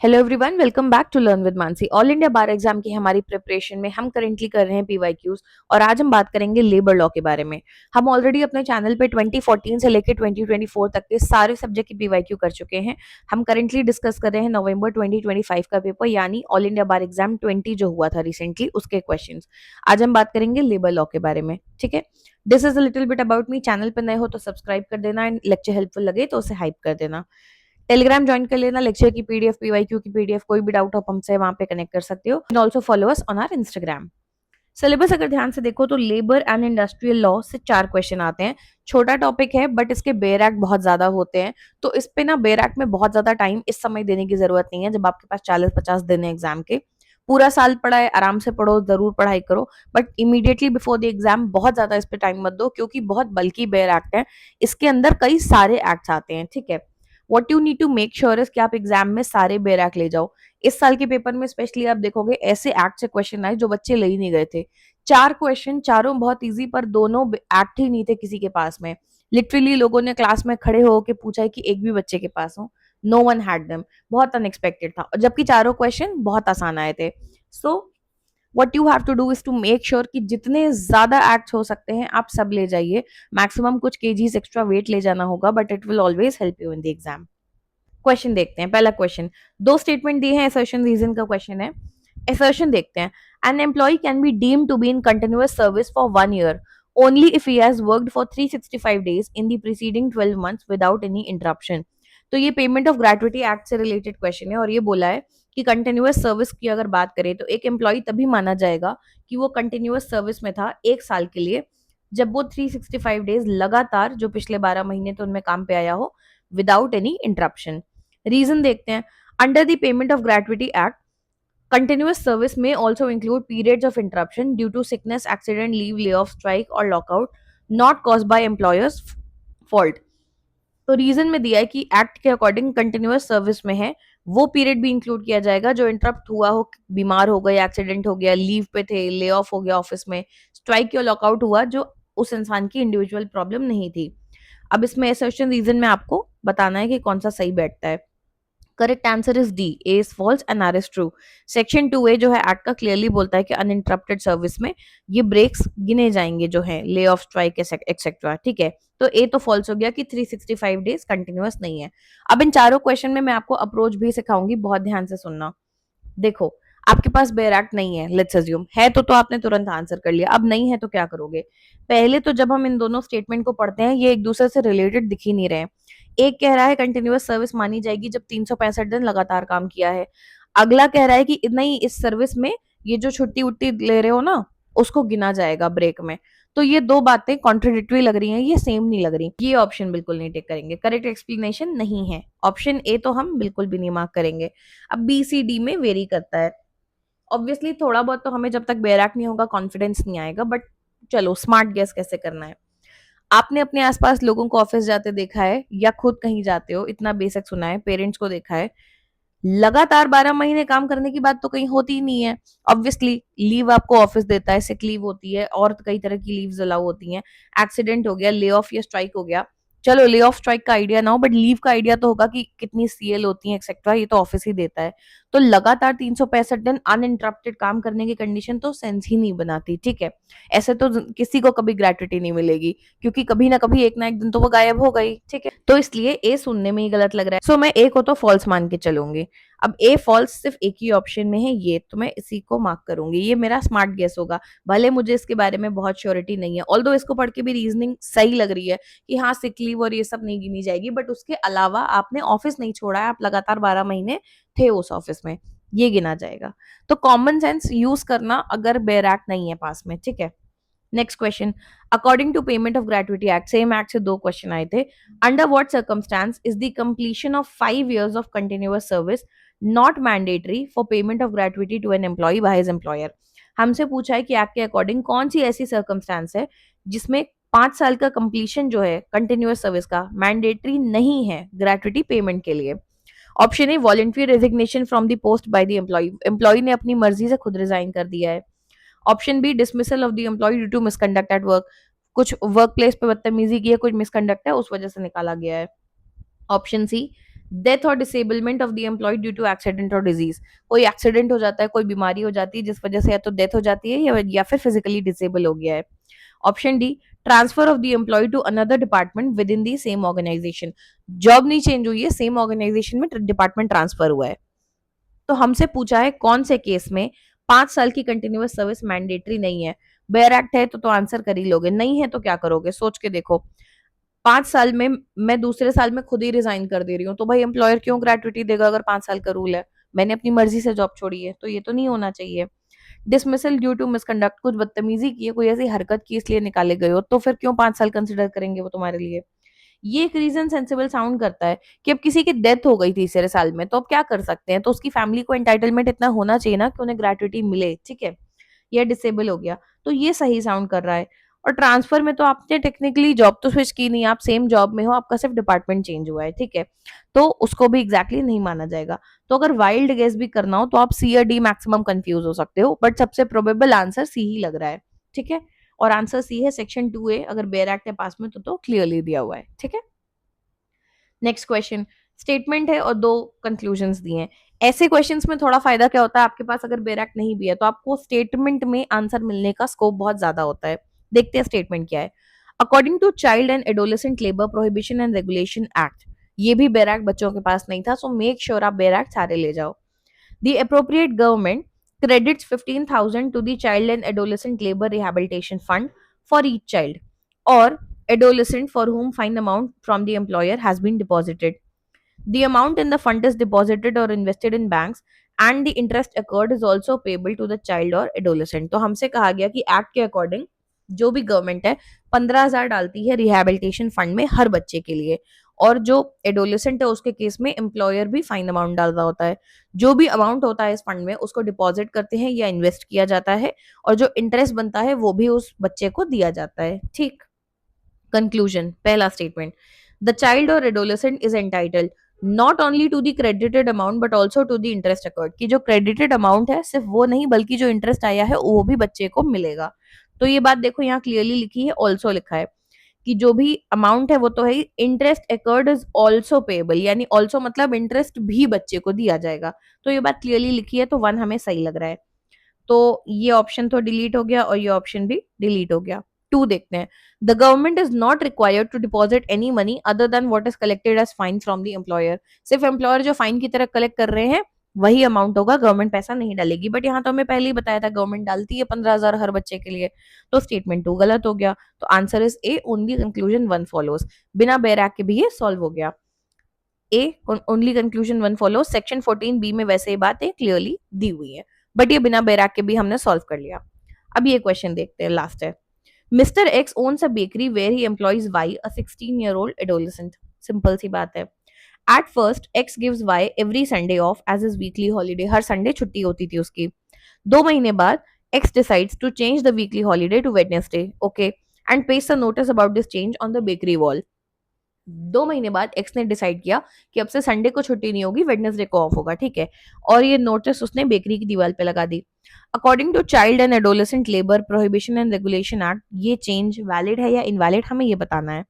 Hello everyone, welcome back to learn with Mansi. All India bar exam की हमारी preparation में हम करेंटली कर रहे हैं पीवाईक्यूज और आज हम बात करेंगे लेबर लॉ के बारे में। हम ऑलरेडी अपने चैनल पे 2014 से लेकर 2024 तक के सारे सब्जेक्ट की पीवाईक्यू कर चुके हैं। हम करेंटली डिस्कस कर रहे हैं नवंबर 2025 का पेपर यानी ऑल इंडिया बार एग्जाम 20 जो हुआ था रिसेंटली उसके क्वेश्चन। आज हम बात करेंगे लेबर लॉ के बारे में। ठीक है, this is a little bit about me. Channel पर नए हो तो सब्सक्राइब कर देना एंड लेक्चर हेल्पफुल लगे तो उसे हाइप कर देना। टेलीग्राम ज्वाइन कर लेना, लेक्चर की पीडीएफ, पीवाईक्यू की पीडीएफ, कोई भी डाउट हो हमसे वहां पे कनेक्ट कर सकते हो। And also follow us on our Instagram. Syllabus अगर ध्यान से देखो तो लेबर एंड इंडस्ट्रियल लॉ से 4 क्वेश्चन आते हैं। छोटा टॉपिक है बट इसके बेयर एक्ट बहुत ज्यादा होते हैं, तो इस पे ना बेयर एक्ट में बहुत ज्यादा टाइम इस समय देने की जरूरत नहीं है जब आपके पास 40-50 दिन है एग्जाम के। पूरा साल पढ़ा है, आराम से पढ़ो, जरूर पढ़ाई करो, but immediately before the exam बहुत ज्यादा इस पे टाइम मत दो क्योंकि बहुत बल्कि बेयर एक्ट है। इसके अंदर कई सारे एक्ट्स आते हैं। ठीक है, what you need to make sure is कि आप एग्जाम में सारे बेयर एक्ट ले जाओ। इस साल के पेपर में स्पेशली आप देखोगे ऐसे एक्ट से क्वेश्चन आए जो बच्चे ले ही नहीं गए थे। 4 क्वेश्चन, चारों बहुत इजी, पर दोनों एक्ट ही नहीं थे किसी के पास में। लिटरली लोगों ने क्लास में खड़े होकर पूछा है कि एक भी बच्चे के पास हो। No one had them. बहुत अनएक्सपेक्टेड था, और जबकि चारों क्वेश्चन बहुत आसान आए थे। So what you have to do is to make sure कि जितने ज्यादा एक्ट्स हो सकते हैं आप सब ले जाइए। मैक्सिमम कुछ केजीज एक्स्ट्रा वेट ले जाना होगा, but it will always help you in the exam. Question देखते हैं। पहला क्वेश्चन, दो स्टेटमेंट दिए हैं, असर्शन रीजन का क्वेश्चन है। असर्शन देखते हैं। An employee can be deemed to be in continuous service for 1 year only if he has worked for 365 days in the preceding 12 months without any interruption. तो ये payment of gratuity act से related question है और ये बोला है कि continuous service की अगर बात करें तो एक एम्प्लॉय तभी माना जाएगा कि वो कंटिन्यूअस सर्विस में था 1 साल के लिए जब वो 365 डेज लगातार, जो पिछले 12 महीने तो उनमें काम पे आया हो, विदाउट एनी इंटरप्शन। रीजन देखते हैं। Under the payment of gratuity act, continuous service may also include periods of interruption due to sickness, accident, leave, layoff, strike or lockout not caused by employer's fault। तो reason में दिया है कि act के according continuous service में है वो period भी इंक्लूड किया जाएगा जो इंटरप्ट हुआ हो, बीमार हो गए, एक्सीडेंट हो गया, लीव पे थे, ले ऑफ हो गया ऑफिस में, स्ट्राइक या लॉकआउट हुआ जो उस इंसान की इंडिविजुअल प्रॉब्लम नहीं थी। अब इसमें असर्शन रीजन में आपको बताना है कि कौन सा सही बैठता है। Correct answer is D, A is false and R is true. Section 2A जो है एक्ट का क्लियरली बोलता है कि अनइंटरप्टेड सर्विस में ये ब्रेक्स गिने जाएंगे जो है ले ऑफ, स्ट्राइक एक्सेट्रा। ठीक है, तो ए तो फॉल्स हो गया कि 365 डेज कंटिन्यूअस नहीं है। अब इन चारों क्वेश्चन में मैं आपको अप्रोच भी सिखाऊंगी, बहुत ध्यान से सुनना। देखो, आपके पास बेयर एक्ट नहीं है, लेट्स अज्यूम है तो आपने तुरंत आंसर कर लिया। अब नहीं है तो क्या करोगे? पहले तो जब हम इन दोनों स्टेटमेंट को पढ़ते हैं ये एक दूसरे से रिलेटेड दिख ही नहीं रहे। एक कह रहा है कंटिन्यूअस सर्विस मानी जाएगी जब 365 दिन लगातार काम किया है। अगला कह रहा है कि नहीं, इस सर्विस में ये जो छुट्टी उट्टी ले रहे हो ना उसको गिना जाएगा ब्रेक में। तो ये दो बातें कॉन्ट्रडिक्टरी लग रही हैं, ये सेम नहीं लग रही। ये ऑप्शन बिल्कुल नहीं टिक करेंगे, करेक्ट एक्सप्लेनेशन नहीं है। ऑप्शन ए तो हम बिल्कुल भी नहीं मार्क करेंगे। अब बी सी डी में वेरी करता है। ऑब्वियसली थोड़ा बहुत तो हमें जब तक बेरैक नहीं होगा कॉन्फिडेंस नहीं आएगा, बट चलो स्मार्ट गेस कैसे करना है। आपने अपने आसपास लोगों को ऑफिस जाते देखा है या खुद कहीं जाते हो, इतना बेसिक सुना है, पेरेंट्स को देखा है, लगातार 12 महीने काम करने की बात तो कहीं होती ही नहीं है। ऑब्वियसली लीव आपको ऑफिस देता है, सिक लीव होती है और कई तरह की लीव्स अलाउ होती हैं। एक्सीडेंट हो गया, ले ऑफ या स्ट्राइक हो गया, चलो ले ऑफ स्ट्राइक का आइडिया ना हो बट लीव का आइडिया तो होगा कि कितनी सीएल होती है एक्सेट्रा, ये तो ऑफिस ही देता है। तो लगातार 365 दिन अनइंटरप्टेड काम करने की कंडीशन तो सेंस ही नहीं बनाती। ठीक है, ऐसे तो किसी को कभी ग्रेट्युटी नहीं मिलेगी क्योंकि कभी ना एक दिन तो वो गायब हो गई। ठीक है, तो इसलिए ए सुनने में ही गलत लग रहा है। सो मैं ए को तो फॉल्स मान के चलूंगी। अब ए फॉल्स सिर्फ एक ही ऑप्शन में है, ये तो मैं इसी को मार्क करूंगी। ये मेरा स्मार्ट गेस होगा, भले मुझे इसके बारे में बहुत श्योरिटी नहीं है। ऑल्दो इसको पढ़ के भी रीजनिंग सही लग रही है कि हाँ सिक लीव और ये सब नहीं गिनी जाएगी, बट उसके अलावा आपने ऑफिस नहीं छोड़ा है, आप लगातार 12 महीने थे उस ऑफिस में, ये गिना जाएगा। तो कॉमन सेंस यूज करना अगर बेरैक नहीं है पास में। ठीक है, next question. According to payment of gratuity act, same act से दो क्वेश्चन आए थे। Under what circumstance is the completion of 5 years of continuous service not mandatory for payment of gratuity to an employee by his employer. हमसे पूछा है कि act के according कौन सी ऐसी सर्कमस्टांस है जिसमें 5 साल का कंप्लीशन जो है कंटिन्यूअस सर्विस का मैंडेटरी नहीं है ग्रेचुइटी पेमेंट के लिए। Option A, voluntary resignation from the post by the employee, employee ने अपनी मर्जी से खुद रिजाइन कर दिया है। Option B, dismissal of the employee due to misconduct at work, कुछ वर्क प्लेस पे बदतमीजी की है, कुछ मिसकंडक्ट है उस वजह से निकाला गया है। ऑप्शन सी, डेथ और disablement of the employee due to accident और डिजीज, कोई एक्सीडेंट हो जाता है, कोई बीमारी हो जाती है जिस वजह से या तो डेथ हो जाती है या फिर फिजिकली डिसेबल हो गया है। Option D, transfer of the employee to another department within the same organisation, job नहीं चेंज हुई है, सेम ऑर्गेनाइजेशन में डिपार्टमेंट ट्रांसफर हुआ है। तो हमसे पूछा है कौन से केस में 5 साल की कंटिन्यूअस सर्विस मैंडेटरी नहीं है। बेयर एक्ट है तो आंसर कर ही लोगे, नहीं है तो क्या करोगे, सोच के देखो। 5 साल में मैं दूसरे साल में खुद ही रिजाइन कर दे रही हूँ, तो भाई एम्प्लॉयर क्यों ग्रेट्युटी देगा अगर 5 साल का रूल है? मैंने अपनी मर्जी से जॉब छोड़ी है, तो ये तो नहीं होना चाहिए। डिसमिसल ड्यू टू मिसकंडक्ट, कुछ बदतमीजी की है, कोई ऐसी हरकत की इसलिए निकाले गए हो, तो फिर क्यों 5 साल कंसिडर करेंगे वो तुम्हारे लिए? ये एक रीजन सेंसिबल साउंड करता है कि अब किसी की डेथ हो गई तीसरे साल में, तो अब क्या कर सकते हैं, तो उसकी फैमिली को एंटाइटलमेंट इतना होना चाहिए ना कि उन्हें ग्रेट्युटी मिले, ठीक है। या डिसेबल हो गया, तो ये सही साउंड कर रहा है। और ट्रांसफर में तो आपने टेक्निकली जॉब तो स्विच की नहीं, आप सेम जॉब में हो, आपका सिर्फ डिपार्टमेंट चेंज हुआ है, ठीक है। तो उसको भी एग्जैक्टली नहीं माना जाएगा। तो अगर वाइल्ड गेस भी करना हो तो आप सी या डी मैक्सिमम कंफ्यूज हो सकते हो, बट सबसे प्रोबेबल आंसर सी ही लग रहा है, ठीक है। और आंसर सी है सेक्शन 2A, अगर बेयर एक्ट है पास में तो क्लियरली दिया हुआ है, ठीक है। नेक्स्ट क्वेश्चन, स्टेटमेंट है और दो कंक्लूजन्स दिए हैं। ऐसे क्वेश्चंस में थोड़ा फायदा क्या होता है, आपके पास अगर बेरैक नहीं भी है तो आपको स्टेटमेंट में आंसर मिलने का स्कोप बहुत ज्यादा होता है। देखते हैं स्टेटमेंट क्या है। According to child and adolescent labour prohibition and regulation act, ये भी बेरैक बच्चों के पास नहीं था, सो मेक श्योर आप बेरैक सारे ले जाओ। The appropriate government credits 15,000 to the Child and Adolescent Labor Rehabilitation Fund for each child or adolescent for whom fine amount from the employer has been deposited. The amount in the fund is deposited or invested in banks and the interest accrued is also payable to the child or adolescent. तो हमसे कहा गया कि act के according जो भी government है 15,000 डालती है रिहैबिलिटेशन फंड में हर बच्चे के लिए, और जो एडोलेसेंट है उसके केस में एम्प्लॉयर भी फाइन अमाउंट डाल रहा होता है। जो भी अमाउंट होता है इस फंड में उसको डिपॉजिट करते हैं या इन्वेस्ट किया जाता है, और जो इंटरेस्ट बनता है वो भी उस बच्चे को दिया जाता है, ठीक। कंक्लूजन, पहला स्टेटमेंट, द चाइल्ड और adolescent is entitled not only to the credited amount but also to the interest accrued, की जो क्रेडिटेड अमाउंट है सिर्फ वो नहीं बल्कि जो इंटरेस्ट आया है वो भी बच्चे को मिलेगा। तो ये बात देखो यहाँ क्लियरली लिखी है, ऑल्सो लिखा है कि जो भी अमाउंट है वो तो है, interest occurred is also payable, यानी ऑल्सो मतलब इंटरेस्ट भी बच्चे को दिया जाएगा। तो ये बात क्लियरली लिखी है, तो 1 हमें सही लग रहा है। तो ये ऑप्शन तो डिलीट हो गया और ये ऑप्शन भी डिलीट हो गया। 2 देखते हैं, the government is not required to deposit any money other than what is collected as fine from the employer, सिर्फ एम्प्लॉयर जो फाइन की तरह कलेक्ट कर रहे हैं वही अमाउंट होगा, गवर्नमेंट पैसा नहीं डालेगी। बट यहाँ तो हमें पहले ही बताया था गवर्नमेंट डालती है 15,000 हर बच्चे के लिए, तो स्टेटमेंट 2 गलत हो गया। तो answer is A, only conclusion 1 follows, बिना बैराक के भी ये सॉल्व हो गया। A, only conclusion 1 follow, section 14B में वैसे ही बातें क्लियरली दी हुई है, बट ये बिना बैराक के भी हमने सॉल्व कर लिया। अब ये क्वेश्चन देखते हैं, लास्ट है। Mister X owns a bakery where he employs Y, a 16-year-old adolescent. Simple सी बात है। At first X gives Y every Sunday off as his weekly holiday, हर संडे छुट्टी होती थी उसकी। 2 महीने बाद X decides to change the weekly holiday to Wednesday, okay, and paste a notice about this change on the bakery wall. 2 महीने बाद x ने डिसाइड किया कि अब से संडे को छुट्टी नहीं होगी, वेडनेसडे को ऑफ होगा, ठीक है। और ये नोटिस उसने बेकरी की दीवार पे लगा दी। According to child and adolescent labour prohibition and regulation act, ये चेंज वैलिड है या इनवैलिड, हमें ये बताना है।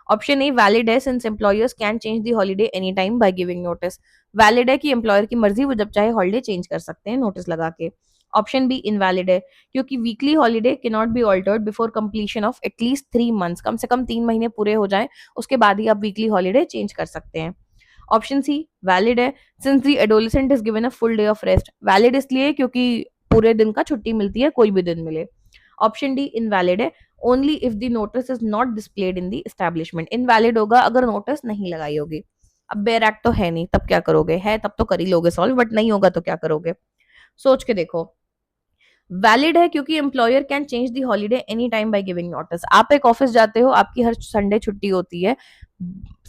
ऑप्शन ए वैलिड है, since employers can change the holiday any time by giving notice. Valid है कि एम्प्लॉयर की मर्जी, वो जब चाहे हॉलीडे चेंज कर सकते हैं नोटिस लगा के। ऑप्शन बी इनवैलिड है, क्योंकि weekly holiday can not be altered before completion of at least 3 months, कम से कम 3 महीने पूरे हो जाए उसके बाद ही आप वीकली हॉलीडे चेंज कर सकते हैं। ऑप्शन सी वैलिड है, since the adolescent is given a full day of rest. Valid इसलिए क्योंकि पूरे दिन का छुट्टी मिलती है, कोई भी दिन मिले। ऑप्शन डी इनवैलिड है, only if the notice is not displayed in the establishment. Invalid होगा अगर नोटिस नहीं लगाई होगी। अब बेयर एक्ट तो है नहीं, तब क्या करोगे, है तब तो कर ही लोगे सॉल्व, बट नहीं होगा तो क्या करोगे, सोच के देखो। वैलिड है क्योंकि employer can change the holiday any time by giving notice. आप एक ऑफिस जाते हो, आपकी हर संडे छुट्टी होती है,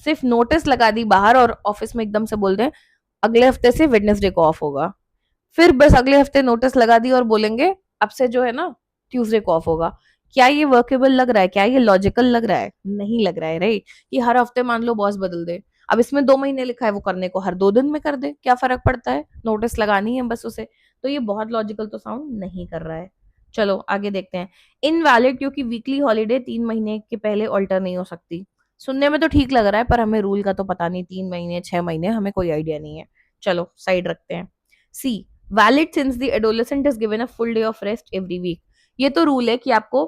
सिर्फ नोटिस लगा दी बाहर और ऑफिस में एकदम से बोल दें अगले हफ्ते से वेडनेसडे को ऑफ होगा, फिर बस अगले हफ्ते नोटिस लगा दी और बोलेंगे अब से जो है ना ट्यूसडे को ऑफ होगा। क्या ये वर्केबल लग रहा है, क्या ये लॉजिकल लग रहा है? नहीं लग रहा है, राइट। कि हर हफ्ते मान लो बॉस बदल दे, अब इसमें 2 महीने लिखा है वो करने को हर 2 दिन में कर दे, क्या फर्क पड़ता है, नोटिस लगानी है बस उसे। तो ये बहुत लॉजिकल तो साउंड नहीं कर रहा है। चलो आगे देखते हैं। इनवैलिड क्योंकि वीकली हॉलीडे 3 महीने के पहले ऑल्टर नहीं हो सकती। सुनने में तो ठीक लग रहा है पर हमें रूल का तो पता नहीं, 3 महीने 6 महीने हमें कोई आइडिया नहीं है। चलो साइड रखते हैं। C, valid since the adolescent is given a full day of rest every week. ये तो रूल है कि आपको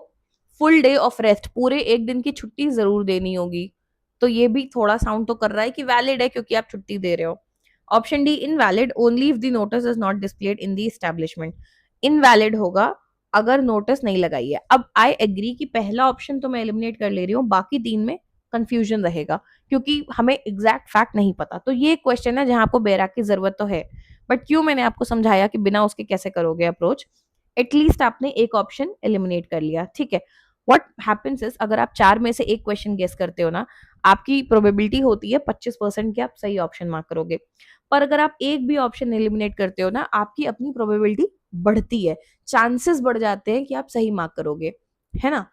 फुल डे ऑफ रेस्ट, पूरे एक दिन की छुट्टी जरूर देनी होगी। तो ये भी थोड़ा साउंड तो कर रहा है कि वैलिड है क्योंकि आप छुट्टी दे रहे हो। Option D, invalid only if the notice is not displayed in the establishment. Invalid होगा अगर नोटिस नहीं लगाई है। अब आई एग्री कि पहला ऑप्शन तो मैं एलिमिनेट कर ले रही हूँ, बाकी तीन में कंफ्यूजन रहेगा क्योंकि हमें एग्जैक्ट फैक्ट नहीं पता। तो ये क्वेश्चन है जहां आपको बैराग की जरूरत तो है, बट क्यों मैंने आपको समझाया कि बिना उसके कैसे करोगे अप्रोच। एटलीस्ट आपने एक ऑप्शन एलिमिनेट कर लिया, ठीक है। व्हाट हैपेंस इज, अगर आप चार में से एक क्वेश्चन गेस करते हो ना, आपकी प्रोबेबिलिटी होती है 25% की आप सही ऑप्शन मार्क करोगे। पर अगर आप एक भी ऑप्शन एलिमिनेट करते हो ना, आपकी अपनी प्रोबेबिलिटी बढ़ती है, चांसेस बढ़ जाते हैं कि आप सही मार्क करोगे, है ना।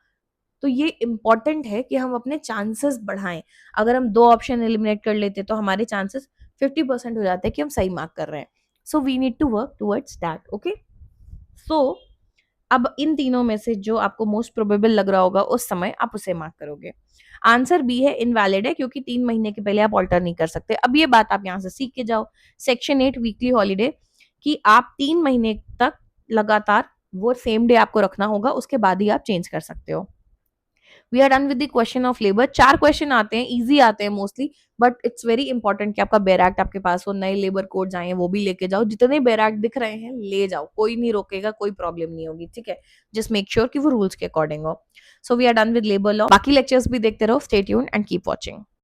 तो ये इंपॉर्टेंट है कि हम अपने चांसेस बढ़ाएं। अगर हम दो ऑप्शन एलिमिनेट कर लेते तो हमारे चांसेस 50% हो जाते हैं कि हम सही मार्क कर रहे हैं। So we need to work towards that, okay. So अब इन तीनों में से जो आपको मोस्ट प्रोबेबल लग रहा होगा उस समय आप उसे मार्क करोगे। आंसर बी है, इनवैलिड है क्योंकि 3 महीने के पहले आप ऑल्टर नहीं कर सकते। अब ये बात आप यहाँ से सीख के जाओ, सेक्शन 8 वीकली हॉलीडे, कि आप 3 महीने तक लगातार वो सेम डे आपको रखना होगा, उसके बाद ही आप चेंज कर सकते हो। We are done with the question of labour. 4 question आते हैं, इजी आते हैं mostly, but it's very important कि आपका बेयर एक्ट आपके पास हो, नए लेबर कोड्स आए हैं वो भी लेके जाओ, जितने बेयर एक्ट दिख रहे हैं ले जाओ, कोई नहीं रोकेगा, कोई प्रॉब्लम नहीं होगी, ठीक है। जस्ट मेक श्योर कि वो रूल्स के अकॉर्डिंग हो। So we are done with labour law. बाकी लेक्चर्स भी देखते रहो, stay tuned and keep watching.